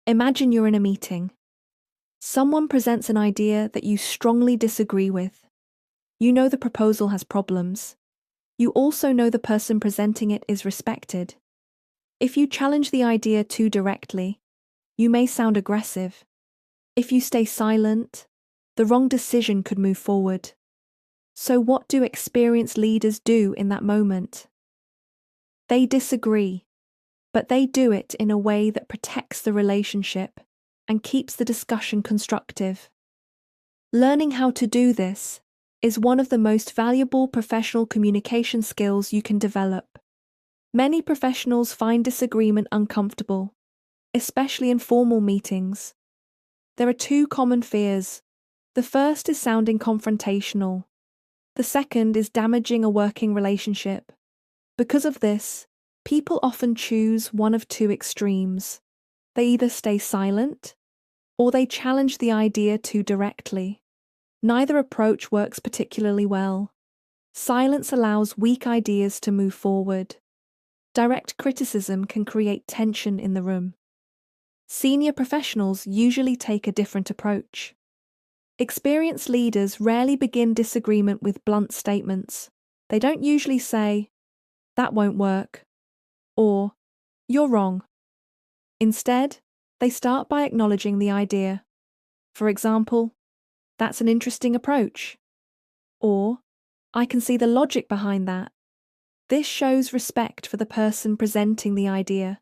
Imagine you're in a meeting. Someone presents an idea that you strongly disagree with. You know the proposal has problems. You also know the person presenting it is respected. If you challenge the idea too directly, you may sound aggressive. If you stay silent, the wrong decision could move forward. So what do experienced leaders do in that moment? They disagree, but they do it in a way that protects the relationship and keeps the discussion constructive. Learning how to do this is one of the most valuable professional communication skills you can develop. Many professionals find disagreement uncomfortable, especially in formal meetings. There are two common fears. The first is sounding confrontational. The second is damaging a working relationship. Because of this, people often choose one of two extremes. They either stay silent, or they challenge the idea too directly. Neither approach works particularly well. Silence allows weak ideas to move forward. Direct criticism can create tension in the room. Senior professionals usually take a different approach. Experienced leaders rarely begin disagreement with blunt statements. They don't usually say, "That won't work," or "You're wrong." Instead, they start by acknowledging the idea. For example, "That's an interesting approach," or "I can see the logic behind that." This shows respect for the person presenting the idea,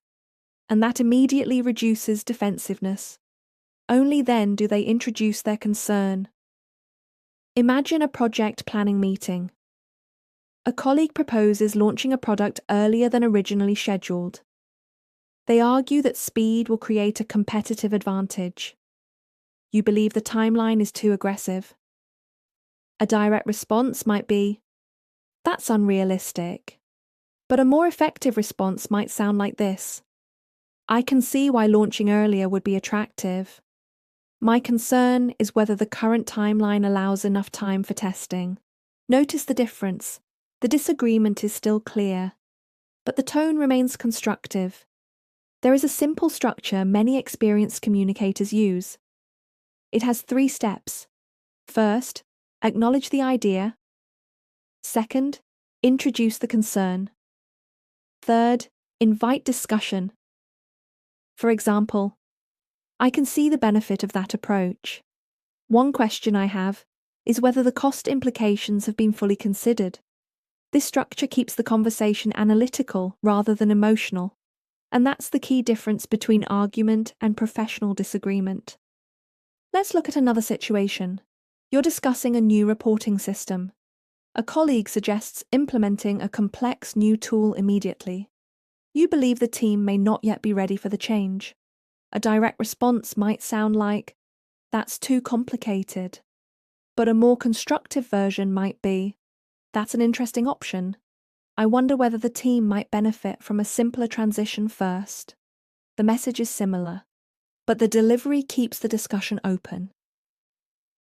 and that immediately reduces defensiveness. Only then do they introduce their concern. Imagine a project planning meeting. A colleague proposes launching a product earlier than originally scheduled. They argue that speed will create a competitive advantage. You believe the timeline is too aggressive. A direct response might be, "That's unrealistic." But a more effective response might sound like this: "I can see why launching earlier would be attractive. My concern is whether the current timeline allows enough time for testing." Notice the difference. The disagreement is still clear, but the tone remains constructive. There is a simple structure many experienced communicators use. It has 3 steps. First, acknowledge the idea. Second, introduce the concern. Third, invite discussion. For example, "I can see the benefit of that approach. One question I have is whether the cost implications have been fully considered." This structure keeps the conversation analytical rather than emotional, and that's the key difference between argument and professional disagreement. Let's look at another situation. You're discussing a new reporting system. A colleague suggests implementing a complex new tool immediately. You believe the team may not yet be ready for the change. A direct response might sound like, "That's too complicated." But a more constructive version might be, "That's an interesting option. I wonder whether the team might benefit from a simpler transition first." The message is similar, but the delivery keeps the discussion open.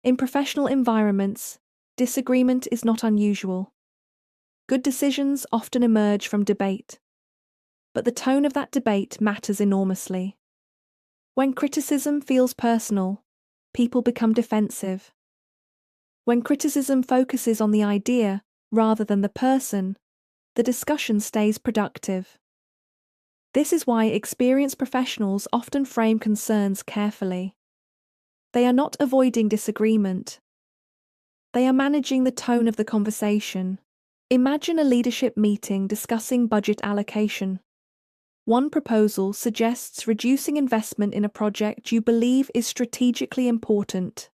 In professional environments, disagreement is not unusual. Good decisions often emerge from debate, but the tone of that debate matters enormously. When criticism feels personal, people become defensive. When criticism focuses on the idea rather than the person, the discussion stays productive. This is why experienced professionals often frame concerns carefully. They are not avoiding disagreement. They are managing the tone of the conversation. Imagine a leadership meeting discussing budget allocation. One proposal suggests reducing investment in a project you believe is strategically important.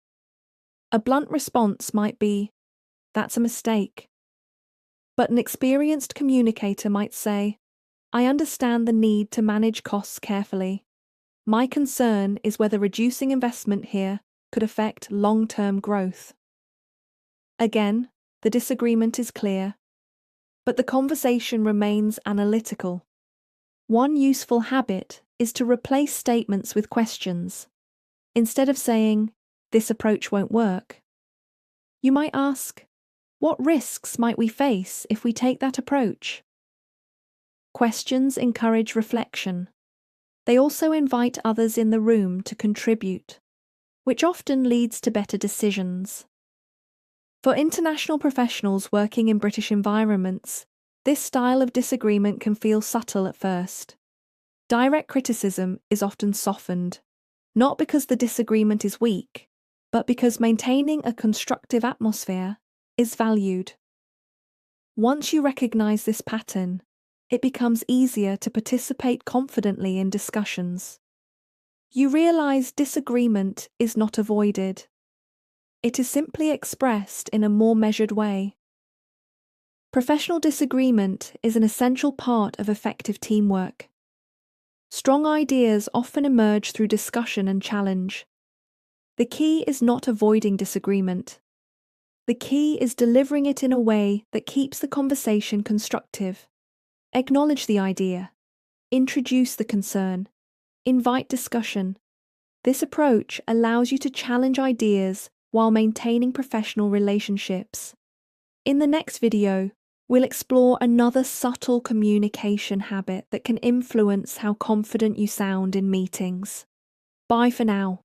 A blunt response might be, "That's a mistake." But an experienced communicator might say, "I understand the need to manage costs carefully. My concern is whether reducing investment here could affect long-term growth." Again, the disagreement is clear, but the conversation remains analytical. One useful habit is to replace statements with questions. Instead of saying, "This approach won't work," you might ask, "What risks might we face if we take that approach?" Questions encourage reflection. They also invite others in the room to contribute, which often leads to better decisions. For international professionals working in British environments, this style of disagreement can feel subtle at first. Direct criticism is often softened, not because the disagreement is weak, but because maintaining a constructive atmosphere is valued. Once you recognize this pattern, it becomes easier to participate confidently in discussions. You realize disagreement is not avoided. It is simply expressed in a more measured way. Professional disagreement is an essential part of effective teamwork. Strong ideas often emerge through discussion and challenge. The key is not avoiding disagreement. The key is delivering it in a way that keeps the conversation constructive. Acknowledge the idea. Introduce the concern. Invite discussion. This approach allows you to challenge ideas while maintaining professional relationships. In the next video, we'll explore another subtle communication habit that can influence how confident you sound in meetings. Bye for now.